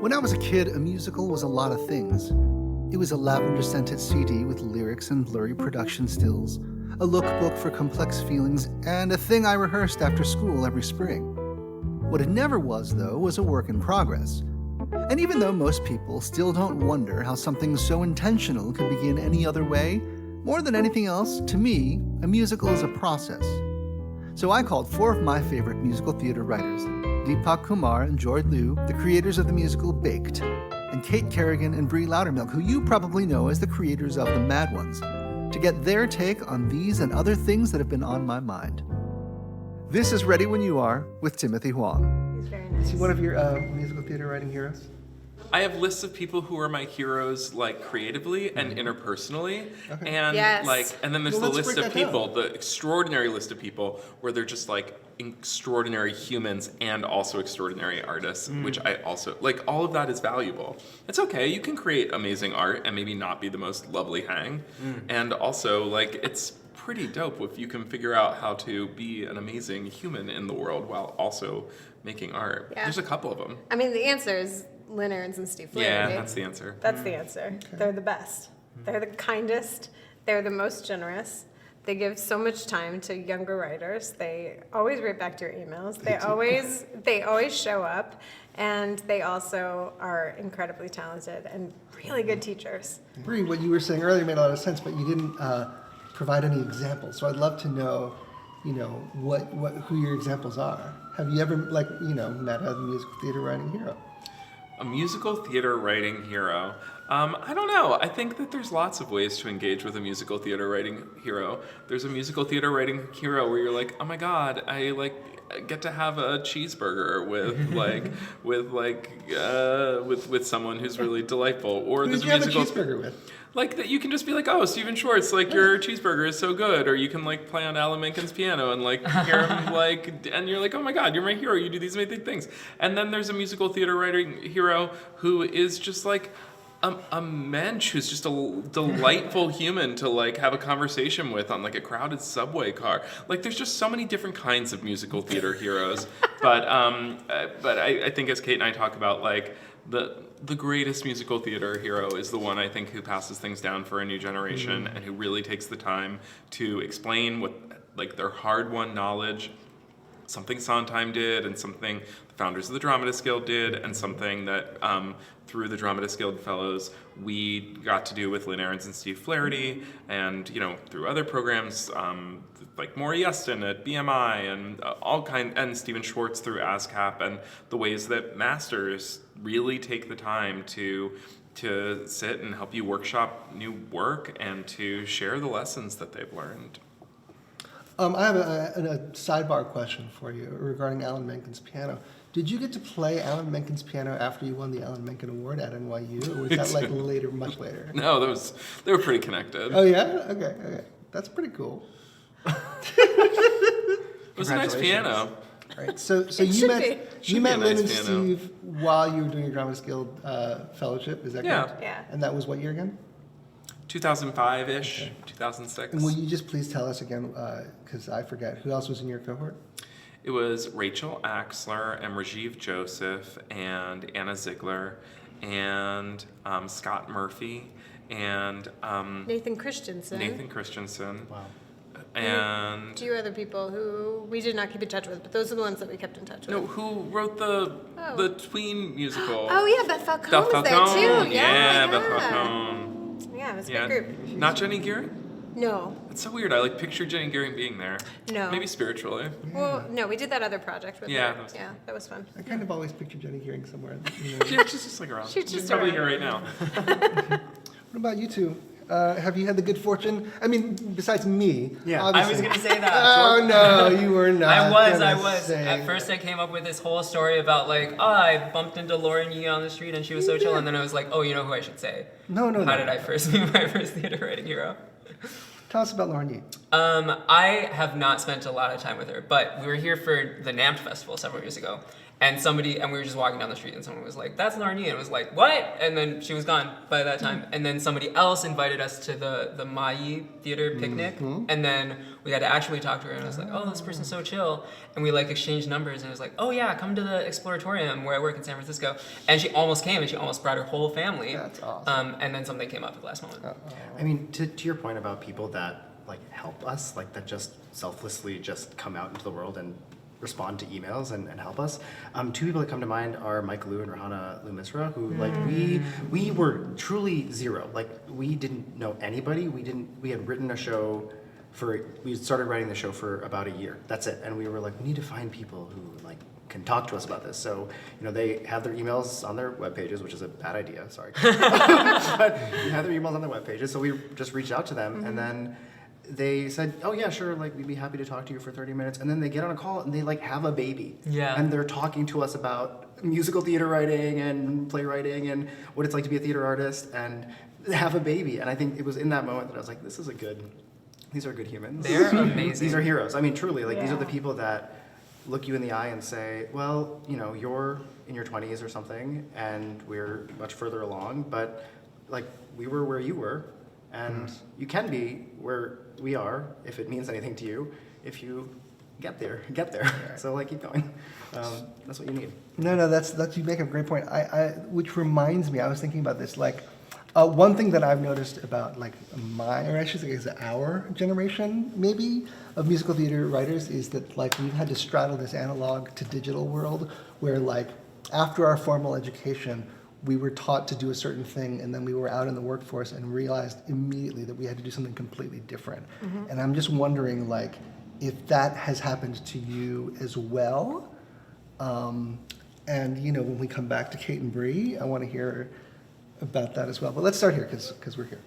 When I was a kid, a musical was a lot of things. It was a lavender-scented CD with lyrics and blurry production stills, a lookbook for complex feelings, and a thing I rehearsed after school every spring. What it never was, though, was a work in progress. And even though most people still don't wonder how something so intentional could begin any other way, more than anything else, to me, a musical is a process. So I called 4 of my favorite musical theater writers, Deepak Kumar and Jord Liu, the creators of the musical Baked, and KAIT KERRIGAN and Bree Louddermilk, who you probably know as the creators of The Mad Ones, to get their take on these and other things that have been on my mind. This is Ready When You Are with Timothy Huang. He's very nice. Is he one of your musical theater writing heroes? I have lists of people who are my heroes, like creatively and interpersonally, Okay. and Yes. and then there's Well, the let's list break of that people, the extraordinary list of people where they're just like extraordinary humans and also extraordinary artists, which I also like. All of that is valuable. It's okay. You can create amazing art and maybe not be the most lovely hang, and also like it's pretty dope if you can figure out how to be an amazing human in the world while also making art. Yeah. There's a couple of them. I mean, the answer is Lynn Ahrens and Steve Flaherty. Yeah, that's the answer. That's the answer. They're the best. They're the kindest. They're the most generous. They give so much time to younger writers. They always write back to your emails. They always show up, and they also are incredibly talented and really good teachers. Bree, what you were saying earlier made a lot of sense, but you didn't provide any examples. So I'd love to know, who your examples are. Have you ever, met a musical theater writing hero? A musical theater writing hero. I don't know. I think that there's lots of ways to engage with a musical theater writing hero. There's a musical theater writing hero where you're like, oh my god, I get to have a cheeseburger with someone who's really delightful. Or Who there's did you have a cheeseburger with? Like that you can just be like, oh, Stephen Schwartz, your cheeseburger is so good, or you can play on Alan Menken's piano and hear him and you're like, oh my god, you're my hero, you do these amazing things. And then there's a musical theater writing hero who is just a mensch who's just a delightful human to have a conversation with on a crowded subway car. There's just so many different kinds of musical theater heroes. But I think as KAIT and I talk about the greatest musical theater hero is the one I think who passes things down for a new generation and who really takes the time to explain what their hard-won knowledge, something Sondheim did and something the founders of the Dramatist Guild did and something that through the Dramatist Guild Fellows we got to do with Lynn Ahrens and Steve Flaherty and through other programs like Maury Yeston at BMI and and Stephen Schwartz through ASCAP and the ways that masters really take the time to sit and help you workshop new work and to share the lessons that they've learned. I have a sidebar question for you regarding Alan Menken's piano. Did you get to play Alan Menken's piano after you won the Alan Menken Award at NYU, or was that later, much later? No, they were pretty connected. Oh yeah? Okay. That's pretty cool. It was a nice piano. Right. So you met Lynn and nice piano. Steve while you were doing your Dramatist Guild fellowship. Is that correct? Yeah. And that was what year again? 2005-ish, Okay. 2006. And will you just please tell us again, because I forget, who else was in your cohort? It was Rachel Axler and Rajiv Joseph and Anna Ziegler and Scott Murphy and Nathan Christensen. Wow. And a few other people who we did not keep in touch with, but those are the ones that we kept in touch with. no, who wrote the tween musical? Oh yeah, Beth Falcone Beth was there Falcone. too. Yeah, Oh my Beth God. Falcone. Yeah, it was a big group. Not Jenny Gearing? No. It's so weird. I pictured Jenny Gearing being there. No. Maybe spiritually. Well, no, we did that other project with Yeah, her. That was fun. I kind of always picture Jenny Hearing somewhere. Yeah, she's just around. She's just probably around. here right now. What about you two? Have you had the good fortune? I mean, besides me. Yeah, obviously. I was going to say that. Oh no, you were not. I was. gonna say At first, I came up with this whole story about I bumped into Lauren Yee on the street and she was so chill, and then I was like, oh, you know who I should say? No. How did I first meet my first theater writing hero? Tell us about Lauren Yee. I have not spent a lot of time with her, but we were here for the NAMT festival several years ago, And we were just walking down the street and someone was like, that's Lauren Yi. And it was like, what? And then she was gone by that time. And then somebody else invited us to the Mai theater picnic. And then we got to actually talk to her and I was like, oh, this person's so chill. And we like exchanged numbers and it was like, oh yeah, come to the Exploratorium where I work in San Francisco. And she almost came and she almost brought her whole family. That's awesome. And then something came up at the last moment. I mean, to your point about people that like help us, like that just selflessly just come out into the world and respond to emails and help us. Two people that come to mind are Mike Liu and Rahana Liu Misra, who like we were truly zero. Like we didn't know anybody. We had written a show we started writing the show for about a year. That's it. And we were like, we need to find people who like can talk to us about this. So, they have their emails on their web pages, which is a bad idea, sorry. But they have their emails on their web pages. So we just reached out to them and then they said, oh yeah, sure, like we'd be happy to talk to you for 30 minutes. And then they get on a call and they like have a baby. Yeah. And they're talking to us about musical theater writing and playwriting and what it's like to be a theater artist and have a baby. And I think it was in that moment that I was like, these are good humans. They're amazing. These are heroes. I mean, truly, like these are the Yeah. people that look you in the eye and say, well, you're in your 20s or something and we're much further along, but like we were where you were. And you can be where we are, if it means anything to you, if you get there. So like keep going. That's what you need. No, that's you make a great point. Which reminds me, I was thinking about this. Like, one thing that I've noticed about like or I should say, is our generation maybe of musical theater writers is that like we've had to straddle this analog to digital world where like after our formal education, we were taught to do a certain thing and then we were out in the workforce and realized immediately that we had to do something completely different. And I'm just wondering like if that has happened to you as well. And when we come back to KAIT and Bree, I want to hear about that as well. But let's start here because we're here.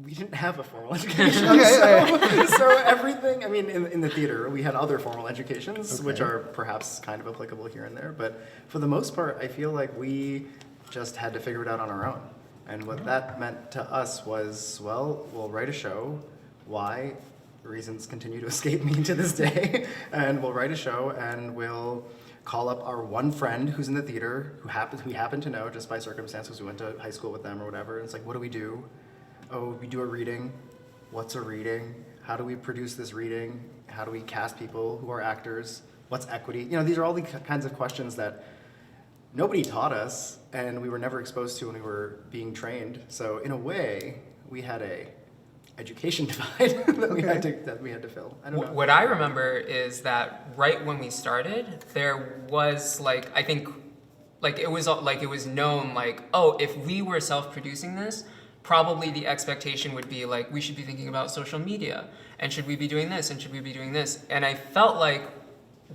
We didn't have a formal education. Okay, so everything, I mean, in the theater, we had other formal educations, which are perhaps kind of applicable here and there. But for the most part, I feel like we just had to figure it out on our own. And what that meant to us was, well, we'll write a show. Why? Reasons continue to escape me to this day. And we'll write a show and we'll call up our one friend who's in the theater, who we happen to know just by circumstance because we went to high school with them or whatever. And it's like, what do we do? Oh, we do a reading. What's a reading? How do we produce this reading? How do we cast people who are actors? What's equity? These are all the kinds of questions that nobody taught us and we were never exposed to when we were being trained. So in a way, we had a education divide that we had to fill. I don't know. What I remember is that right when we started, there was like, I think, like it was known like, oh, if we were self-producing this, probably the expectation would be like, we should be thinking about social media, and should we be doing this, and should we be doing this? And I felt like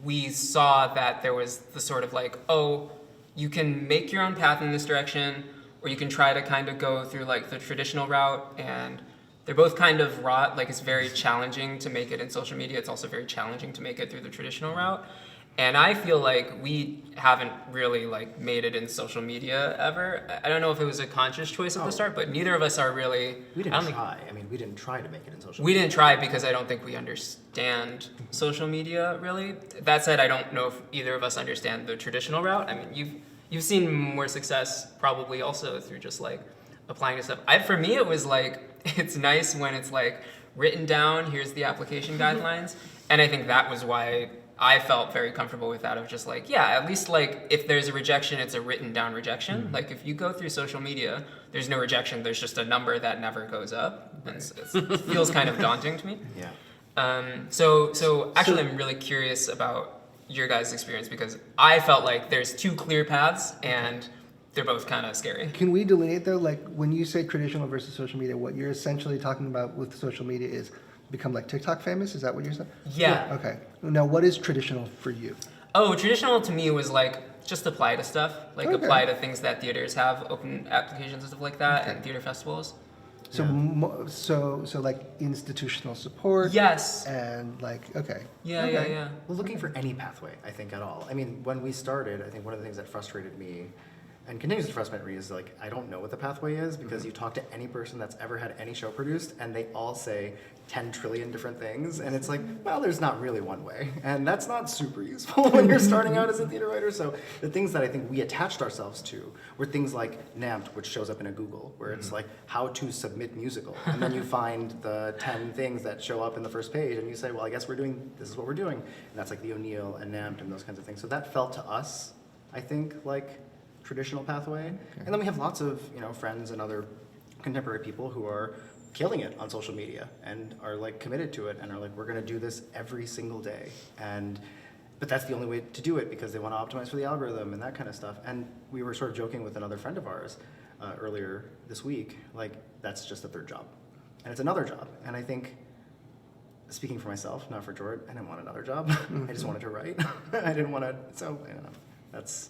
we saw that there was the sort of like, oh, you can make your own path in this direction, or you can try to kind of go through like the traditional route, and they're both kind of wrought. Like it's very challenging to make it in social media. It's also very challenging to make it through the traditional route. And I feel like we haven't really like made it in social media ever. I don't know if it was a conscious choice at the start, but neither of us are really. We didn't try. I mean, we didn't try to make it in social media. We didn't try because I don't think we understand social media really. That said, I don't know if either of us understand the traditional route. I mean, you've seen more success probably also through just like applying to stuff. For me, it was like, it's nice when it's like written down, here's the application guidelines. And I think that was why I felt very comfortable with that, of just like, yeah, at least like if there's a rejection, it's a written down rejection. Like if you go through social media, there's no rejection, there's just a number that never goes up. And it feels kind of daunting to me. Yeah. So actually I'm really curious about your guys' experience because I felt like there's two clear paths and they're both kind of scary. Can we delineate though, like when you say traditional versus social media, what you're essentially talking about with social media is become like TikTok famous? Is that what you're saying? Yeah. Okay. Now, what is traditional for you? Oh, traditional to me was like just apply to stuff, like apply to things that theaters have, open applications and stuff like that, and theater festivals. So, so like institutional support. Yes. And like, okay. Yeah. Well, looking for any pathway, I think, at all. I mean, when we started, I think one of the things that frustrated me and continues to frustrate me is like, I don't know what the pathway is because you talk to any person that's ever had any show produced and they all say, 10 trillion different things, and it's like, well, there's not really one way, and that's not super useful when you're starting out as a theater writer. So the things that I think we attached ourselves to were things like NAMT, which shows up in a Google, where it's like how to submit musical, and then you find the 10 things that show up in the first page, and you say, well, I guess this is what we're doing, and that's like the O'Neill and NAMT and those kinds of things. So that felt to us, I think, like traditional pathway. And then we have lots of friends and other contemporary people who are killing it on social media and are like committed to it and are like, we're going to do this every single day. But that's the only way to do it because they want to optimize for the algorithm and that kind of stuff. And we were sort of joking with another friend of ours earlier this week, like that's just a third job. And it's another job. And I think, speaking for myself, not for Jord, I didn't want another job. I just wanted to write. I didn't want to, so I don't know. That's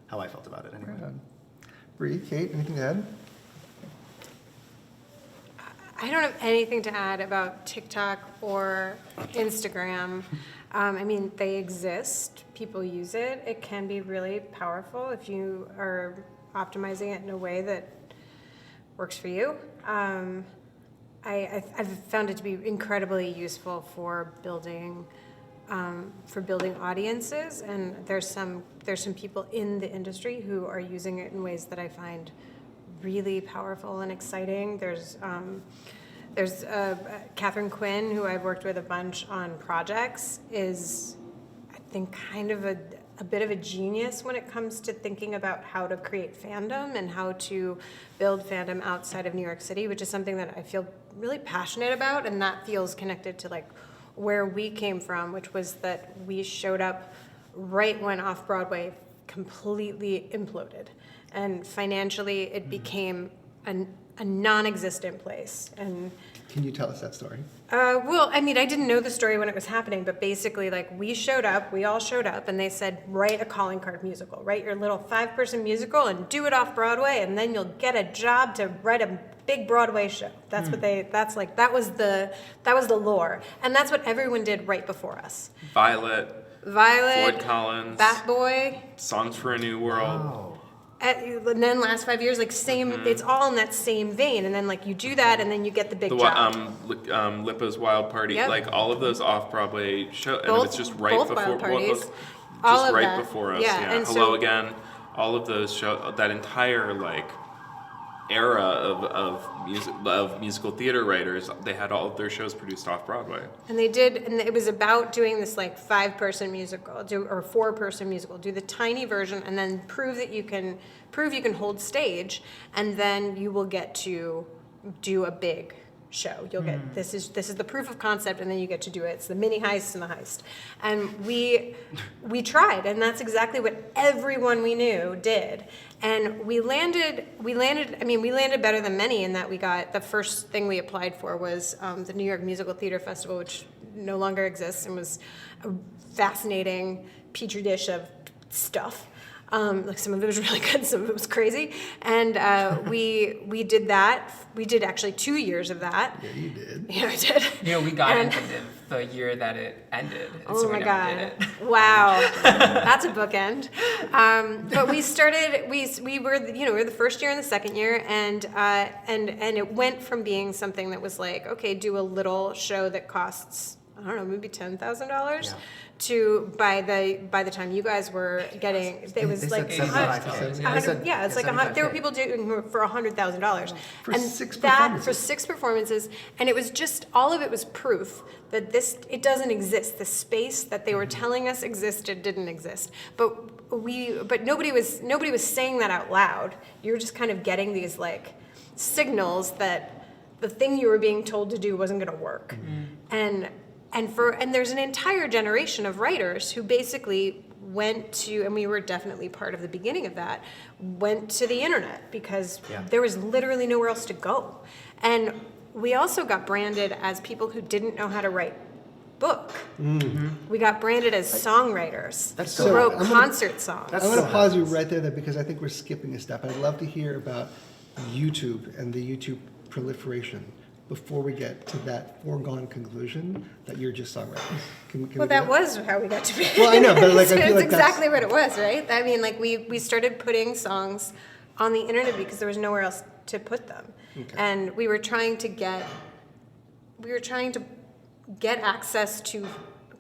how I felt about it anyway. Right on. Bree, Kate, anything to add? I don't have anything to add about TikTok or Instagram. I mean, they exist. People use it. It can be really powerful if you are optimizing it in a way that works for you. I've found it to be incredibly useful for building audiences, and there's some people in the industry who are using it in ways that I find really powerful and exciting. There's Catherine Quinn, who I've worked with a bunch on projects, is I think kind of a bit of a genius when it comes to thinking about how to create fandom and how to build fandom outside of New York City, which is something that I feel really passionate about, and that feels connected to like where we came from, which was that we showed up right when Off-Broadway completely imploded. And financially, it became a non-existent place. And Can you tell us that story? well, I mean, I didn't know the story when it was happening, but basically, like, we all showed up, and they said, write a calling card musical. Write your little 5-person musical and do it off Broadway, and then you'll get a job to write a big Broadway show. That's what that was the lore. And that's what everyone did right before us. Violet, Violet, Floyd Collins, Bat Boy, Songs for a New World. Oh. and then last 5 years, like same, it's all in that same vein. And then like you do that, and then you get the big job. Lippa's Wild Party, Yep. like all of those off-Broadway shows, and Both- it's just right both before Wild Parties, just all of right that. before us. Yeah, Yeah, and Hello so- Again, all of those shows, that entire like era of musical theater writers, they had all of their shows produced off-Broadway. And they did, and it was about doing this like 5-person musical, or 4-person musical. Do the tiny version, and then prove you can hold stage, and then you will get to do a big show. You'll get this is the proof of concept, and then you get to do it. It's the mini heist and the heist. And we tried, and that's exactly what everyone we knew did. And we landed better than many in that we got, the first thing we applied for was the New York Musical Theater Festival, which no longer exists, and was a fascinating petri dish of stuff. Like some of it was really good, some of it was crazy. And we did that. We did actually 2 years of that. Yeah, you did. Yeah, I did. You know, we got And- into the year that it ended. And Oh so my we never God! did it. Wow, that's a bookend. But we started. We were we were the first year and the second year, and it went from being something that was like, okay, do a little show that costs, I don't know, maybe $10,000, Yeah. to by the time you guys were getting, it was They like said 75K. They said, yeah, it's like there were 75K. people doing for $100,000 For and 6 that performances. for 6 performances, and it was just, all of it was proof that it doesn't exist. The space that they were telling us existed didn't exist. But nobody was saying that out loud. You were just kind of getting these like signals that the thing you were being told to do wasn't going to work. And there's an entire generation of writers who basically went to, and we were definitely part of the beginning of that, went to the internet because Yeah. there was literally nowhere else to go. And we also got branded as people who didn't know how to write book. We got branded as songwriters That's who so- wrote I'm gonna- concert songs. That's I'm going so to pause you happens. right there because I think we're skipping a step. I'd love to hear about YouTube and the YouTube proliferation before we get to that foregone conclusion that you're just songwriters. Can we Well, do that was how we got to be. Well, I know, but, like, I So feel it's like that's- exactly what it was, right? I mean, like we started putting songs on the internet because there was nowhere else to put them, Okay. and we were trying to get we were trying to get access to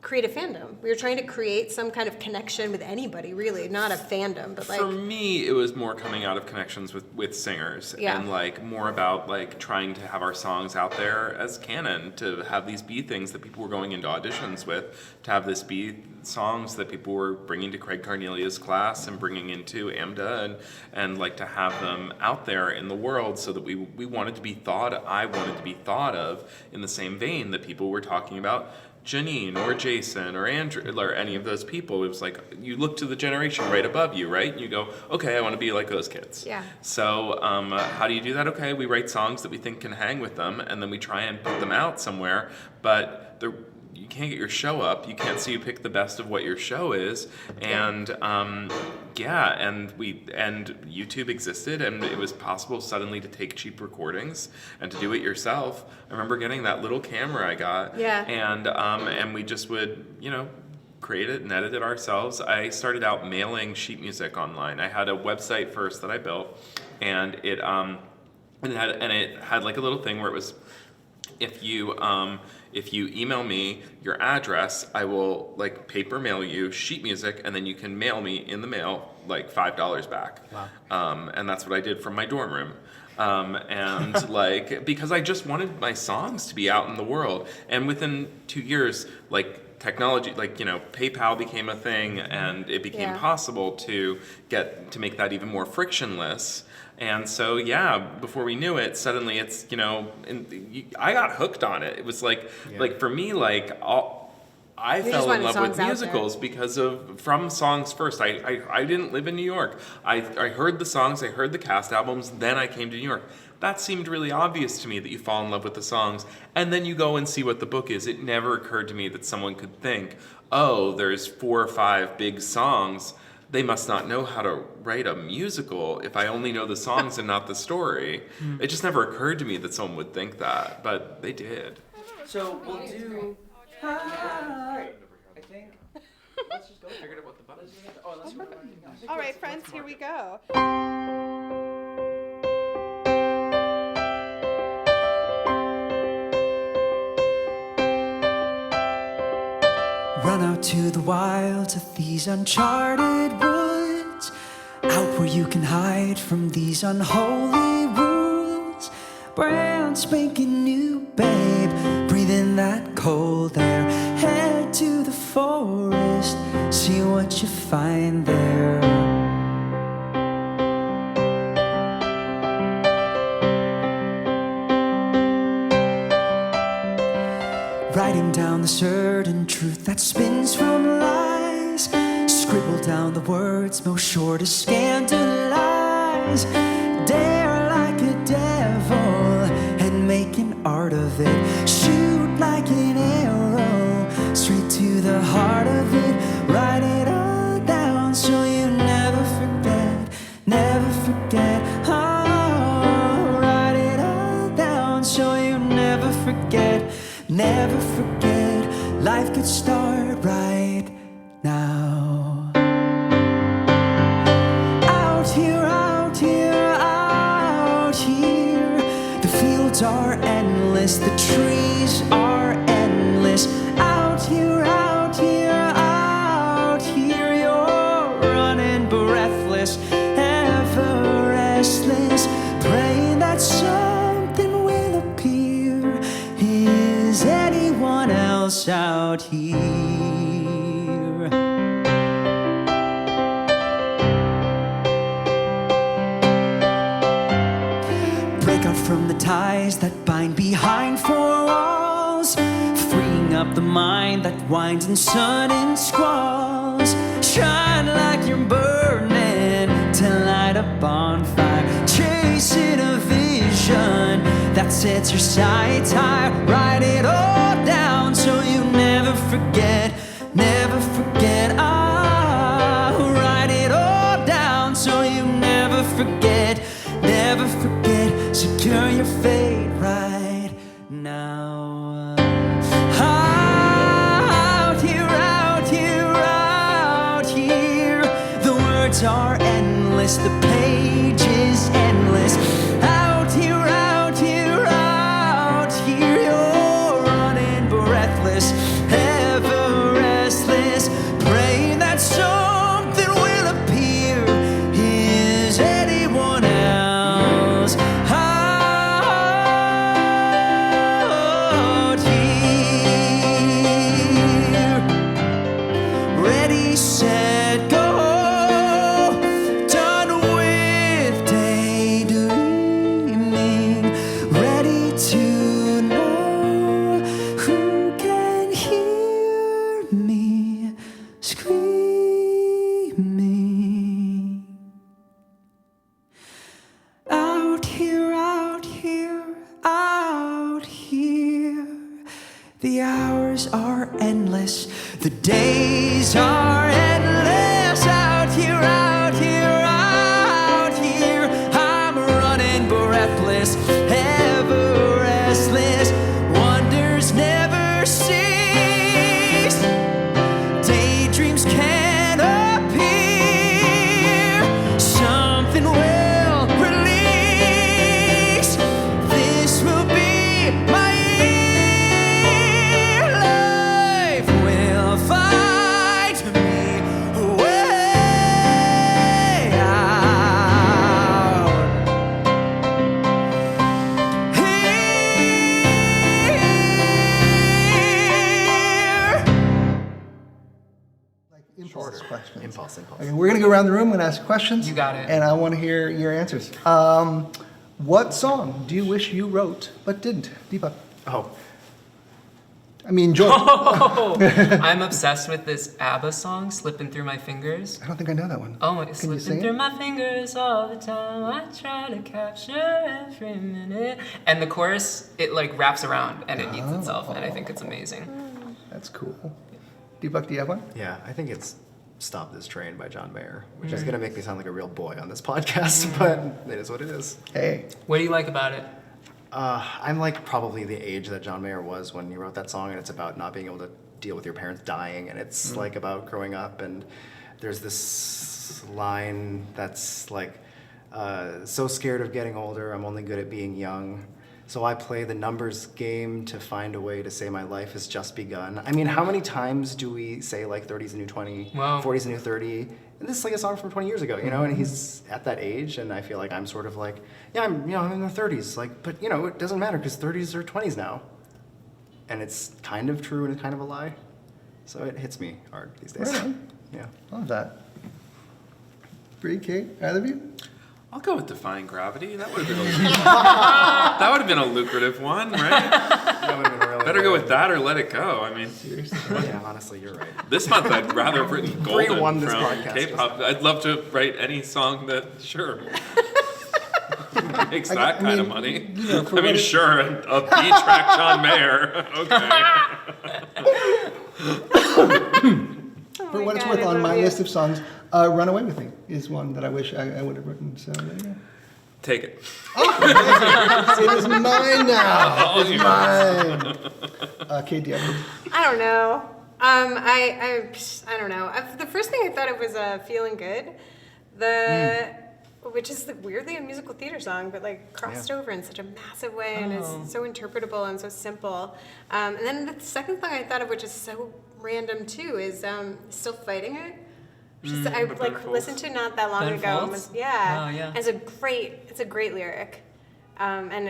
create a fandom. We were trying to create some kind of connection with anybody, really, not a fandom, but like. For me, it was more coming out of connections with singers, Yeah. and like more about like trying to have our songs out there as canon, to have these be things that people were going into auditions with, to have this be songs that people were bringing to Craig Carnelia's class and bringing into AMDA, and like to have them out there in the world, so that we wanted to be thought. I wanted to be thought of in the same vein that people were talking about Janine or Jason or Andrew or any of those people. It was like you look to the generation right above you, right? And you go, okay, I want to be like those kids. Yeah. So how do you do that? Okay, we write songs that we think can hang with them, and then we try and put them out somewhere, but you can't get your show up. You can't, so you pick the best of what your show is, and and YouTube existed, and it was possible suddenly to take cheap recordings and to do it yourself. I remember getting that little camera I got, and we just would, create it and edit it ourselves. I started out mailing sheet music online. I had a website first that I built, and it had like a little thing where it was, if you email me your address, I will like paper mail you sheet music, and then you can mail me in the mail like $5 back. Wow. And that's what I did from my dorm room. And like, because I just wanted my songs to be out in the world. And within 2 years, like technology, like, PayPal became a thing, and it became possible to make that even more frictionless. And so, before we knew it, suddenly it's, I got hooked on it. It was like for me, like, I fell in love with musicals from songs first. I didn't live in New York. I heard the songs, I heard the cast albums, then I came to New York. That seemed really obvious to me, that you fall in love with the songs, and then you go and see what the book is. It never occurred to me that someone could think, oh, there's 4 or 5 big songs. They must not know how to write a musical if I only know the songs and not the story. It just never occurred to me that someone would think that, but they did. So we'll do. I think. Let's just go. Figured out what the button is. Oh, let's go. All right, friends, here we go. Run out to the wilds of these uncharted woods, out where you can hide from these unholy rules. Brand spanking new, babe, breathe in that cold air. Head to the forest, see what you find there. Writing down the certain truth that spins from lies. Scribble down the words most sure to scandalize. Dare like a devil and make an art of it. Shoot like an arrow straight to the heart of it. Write it all down so you never forget, never forget. Oh, write it all down so you never forget. Never forget, life could start right now. Out here, out here, out here. The fields are endless, the trees are endless. Out here, out here, out here. You're running breathless, ever restless, praying that something will appear. Is anyone else out here? Break out from the ties that bind behind 4 walls, freeing up the mind that winds in sudden squalls. Shine like you're burning to light a bonfire, chasing a vision that sets your sights high. Write it all down so you never forget, never forget. Ah, write it all down so you never forget, never forget. Secure your fate right now. Out here, out here, out here. The words are endless, the page is endless. Out here, out here, out here. You're Days are endless out here, out here, out here. I'm running breathless, ever restless. Wonders never cease. Daydreams can appear. Something will release. This will be my year. Life will find me a way out. Here. Like impulse questions. Impulse. Okay, we're gonna go around the room and ask questions. You got it. And I want to hear your answers. What song do you wish you wrote but didn't? Deepak. Oh, I mean, George. I'm obsessed with this ABBA song, Slipping Through My Fingers. I don't think I know that one. Oh, it's Can you slipping sing through it? my fingers all the time. I try to capture every minute. And the chorus, it like wraps around and it eats itself, and I think it's amazing. That's cool. Deepak, do you have one? yeah, I think it's Stop This Train by John Mayer, which is going to make me sound like a real boy on this podcast, but it is what it is. Hey. What do you like about it? I'm like probably the age that John Mayer was when he wrote that song, and it's about not being able to deal with your parents dying, and it's like about growing up, and there's this line that's like, so scared of getting older, I'm only good at being young. So I play the numbers game to find a way to say my life has just begun. I mean, how many times do we say like 30's the new 20, Wow. 40's the new 30? And this is like a song from 20 years ago, you know, and he's at that age, and I feel like I'm sort of like, yeah, I'm in the 30s, like, but it doesn't matter because 30s are 20s now. And it's kind of true and it's kind of a lie. So it hits me hard these days. Right on. Yeah. Love that. Bree, Kate, either of you? I'll go with Defying Gravity. That would have been a lucrative one, right? That would've been really Better go good. with that or Let It Go. I mean, Yeah, honestly, you're right. this month I'd rather have written Bree Golden won this from podcast. K-pop. I'd love to write any song that, sure, makes that kind of money. for I mean, what it- sure, a B-track John Mayer. Okay. For what it's God, worth, I on love my you. list of songs, Run Away With Me is one that I wish I would have written. So there you go. Take it. It is mine now. Oh, It's mine. Kate, do you have one? I don't know. I don't know. The first thing I thought of was "Feeling Good," which is like weirdly a musical theater song, but like crossed over in such a massive way and is so interpretable and so simple. And then the second song I thought of, which is so random too, is "Still Fighting It." Which is, I By like Ben listened to not that long Ben ago. And Folds? was, yeah, Oh, yeah. it's a great lyric. And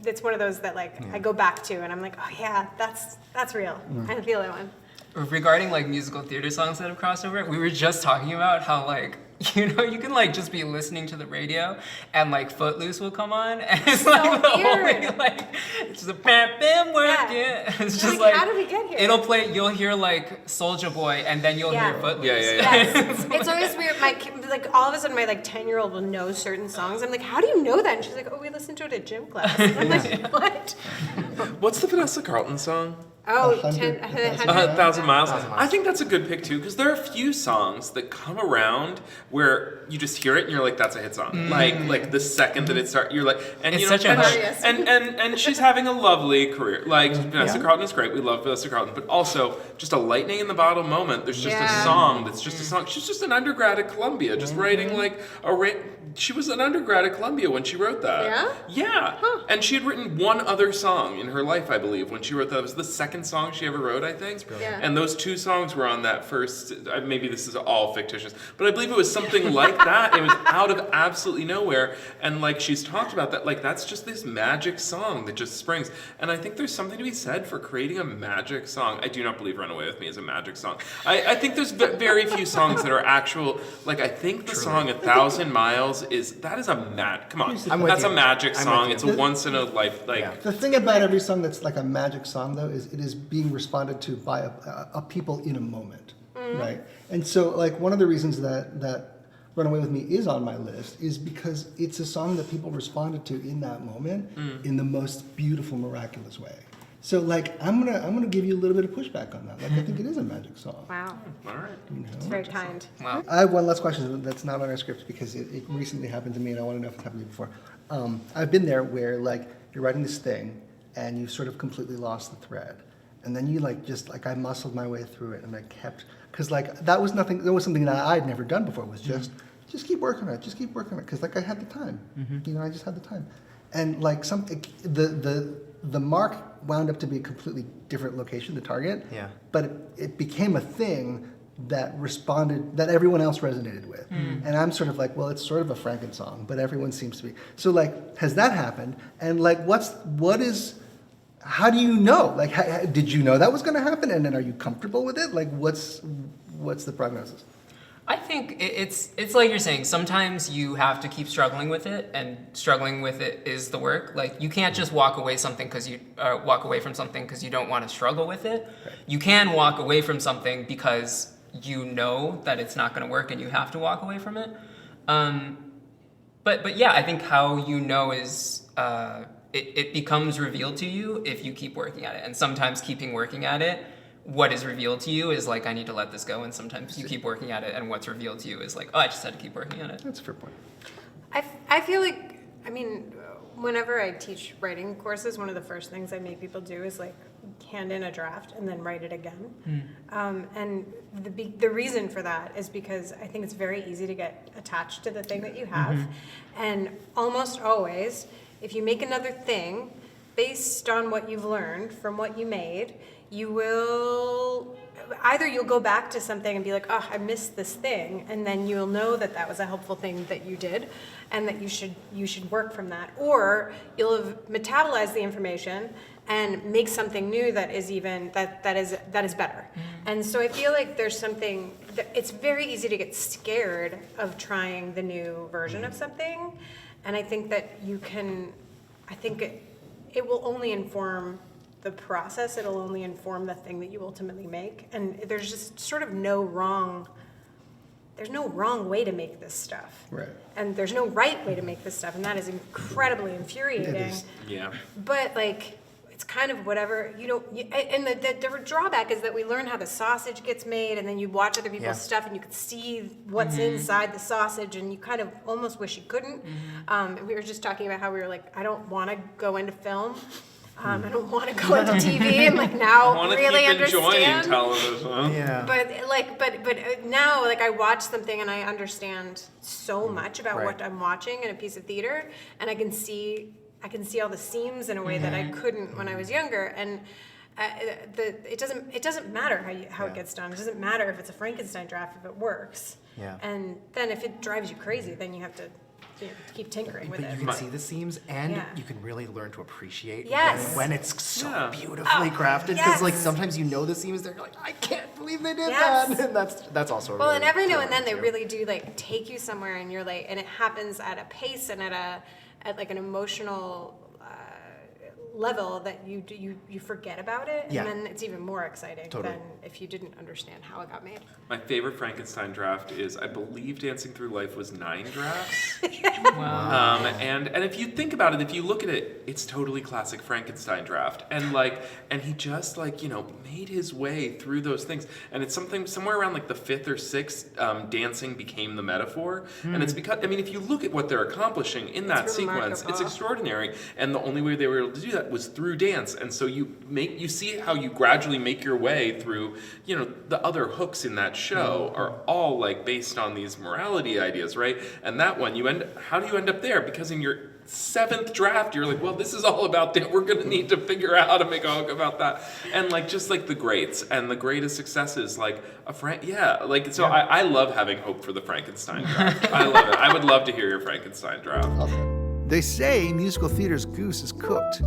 it's one of those that like I go back to and I'm like, oh yeah, that's real. I feel that one. Regarding like musical theater songs that have crossed over, we were just talking about how like, you can like just be listening to the radio and like Footloose will come on and it's like the weird. only like, it's just a bam bam working. Yeah. It's You're just like, like, how did we get here? It'll play, you'll hear like Soulja Boy and then you'll Yeah. hear Footloose. Yeah. Yes. It's always weird. My kid, like all of a sudden, my like 10-year-old will know certain songs. I'm like, how do you know that? And she's like, oh, we listened to it at gym class. And I'm like, what? What's the Vanessa Carlton song? Oh, 100, 1,000 Miles. Miles. I think that's a good pick too, because there are a few songs that come around where you just hear it and you're like, "That's a hit song." Like the second that it starts, you're like, and It's you know, such a and, hush. Hilarious. and she's having a lovely career. Like Vanessa Carlton is great. We love Vanessa Carlton, but also just a lightning in the bottle moment. There's just a song that's just a song. She's just an undergrad at Columbia, just writing like she was an undergrad at Columbia when she wrote that. Yeah? Yeah. Huh. And she had written one other song in her life, I believe, when she wrote that. It was the second song she ever wrote, I think. Yeah. And those two songs were on that first, maybe this is all fictitious, but I believe it was something like that. It was out of absolutely nowhere. And like she's talked about that, like that's just this magic song that just springs. And I think there's something to be said for creating a magic song. I do not believe Run Away With Me is a magic song. I think there's very few songs that are actual, like I think the song 1,000 Miles is a come on, I'm with that's a you. magic I'm song. with It's you. a once in a life, like, Yeah. The thing about every song that's like a magic song, though, is it is being responded to by a people in a moment, right? And so, like, one of the reasons that Run Away With Me is on my list is because it's a song that people responded to in that moment in the most beautiful, miraculous way. So like I'm gonna give you a little bit of pushback on that. Like I think it is a magic song. Wow. All right. It's very kind. Wow. I have one last question that's not on our script because it recently happened to me and I want to know if it's happened to you before. I've been there where like you're writing this thing and you sort of completely lost the thread. And then you like just like I muscled my way through it and I kept, because like that was something that I'd never done before. It was just keep working on it, just keep working on it. Because like I had the time, you know, I just had the time. And like the mark wound up to be a completely different location, the target. Yeah. But it became a thing that everyone else resonated with. And I'm sort of like, well, it's sort of a Franken song, but everyone seems to be. So like, has that happened? And like, how do you know? Like, did you know that was going to happen? And then are you comfortable with it? Like, what's the prognosis? I think it's like you're saying, sometimes you have to keep struggling with it, and struggling with it is the work. Like, you can't just walk away from something because you don't want to struggle with it. Right. You can walk away from something because you know that it's not going to work and you have to walk away from it. But yeah, I think how you know is it becomes revealed to you if you keep working at it. And sometimes keeping working at it, what is revealed to you is like, I need to let this go. And sometimes you keep working at it and what's revealed to you is like, oh, I just had to keep working at it. That's a fair point. I feel like, I mean, whenever I teach writing courses, one of the first things I make people do is like hand in a draft and then write it again. And the reason for that is because I think it's very easy to get attached to the thing that you have. And almost always, if you make another thing based on what you've learned from what you made, you'll go back to something and be like, oh, I missed this thing, and then you'll know that that was a helpful thing that you did, and that you should work from that. Or you'll have metabolized the information and make something new that is even that is better. And so I feel like there's something that it's very easy to get scared of trying the new version of something, and I think that it will only inform the process. It'll only inform the thing that you ultimately make. And there's just sort of there's no wrong way to make this stuff. Right. And there's no right way to make this stuff. And that is incredibly infuriating. It is. Yeah. But like, it's kind of whatever, and the drawback is that we learn how the sausage gets made, and then you watch other people's stuff and you can see what's inside the sausage, and you kind of almost wish you couldn't. We were just talking about how we were like, I don't want to go into film. I don't want to go into TV and like now really understand. Television. Yeah. But now like I watch something and I understand so much about what I'm watching in a piece of theater, and I can see all the seams in a way that I couldn't when I was younger. And it doesn't matter how it gets done. It doesn't matter if it's a Frankenstein draft if it works. Yeah. And then if it drives you crazy, then you have to keep tinkering with But it. you can see the seams, and you can really learn to appreciate when it's so beautifully crafted. Because like sometimes you know the seams, they're like, I can't believe they did that. And that's also well, really and every now and then they too. really do like take you somewhere, and you're like, and it happens at a pace and at like an emotional level that you forget about it, and then it's even more exciting than if you didn't understand how it got made. My favorite Frankenstein draft is, I believe Dancing Through Life was 9 drafts. Wow. And if you think about it, if you look at it, it's totally classic Frankenstein draft. And he just made his way through those things. And it's somewhere around like the 5th or 6th, dancing became the metaphor. And it's because, if you look at what they're accomplishing in that sequence, it's extraordinary. And the only way they were able to do that was through dance. And so you see how you gradually make your way through, the other hooks in that show are all like based on these morality ideas, right? And that one, how do you end up there? Because in your 7th draft, you're like, well, this is all about that. We're gonna need to figure out how to make a hook about that. And just like the greats and the greatest successes, like I love having hope for the Frankenstein draft. I love it. I would love to hear your Frankenstein draft. They say musical theater's goose is cooked.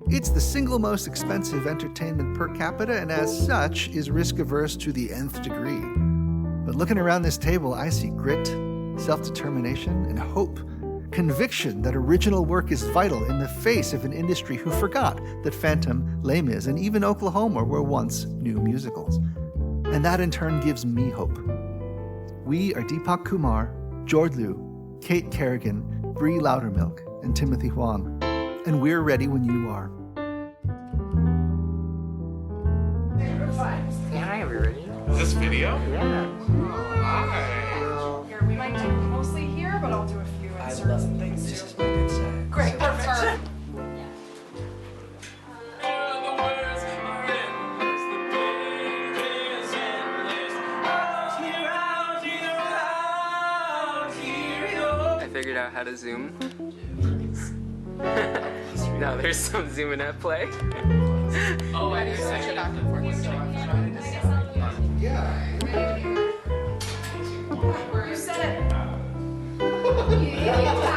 It's the single most expensive entertainment per capita, and as such is risk-averse to the nth degree. But looking around this table, I see grit, self-determination, and hope. Conviction that original work is vital in the face of an industry who forgot that Phantom, Les Mis, and even Oklahoma were once new musicals. And that in turn gives me hope. We are Deepak Kumar, Jord Liu, KAIT Kerrigan, Bree Loudерmilk, and Timothy Huang. And we're ready when you are. Hi, everybody. Is this video? Yeah. Hi. Here, we might do mostly here, but I'll do a few inserts and things This too. is my good side. Great, perfect. I figured out how to zoom. Now there's some zooming at play. Oh, I didn't switch it back and forth. You said it.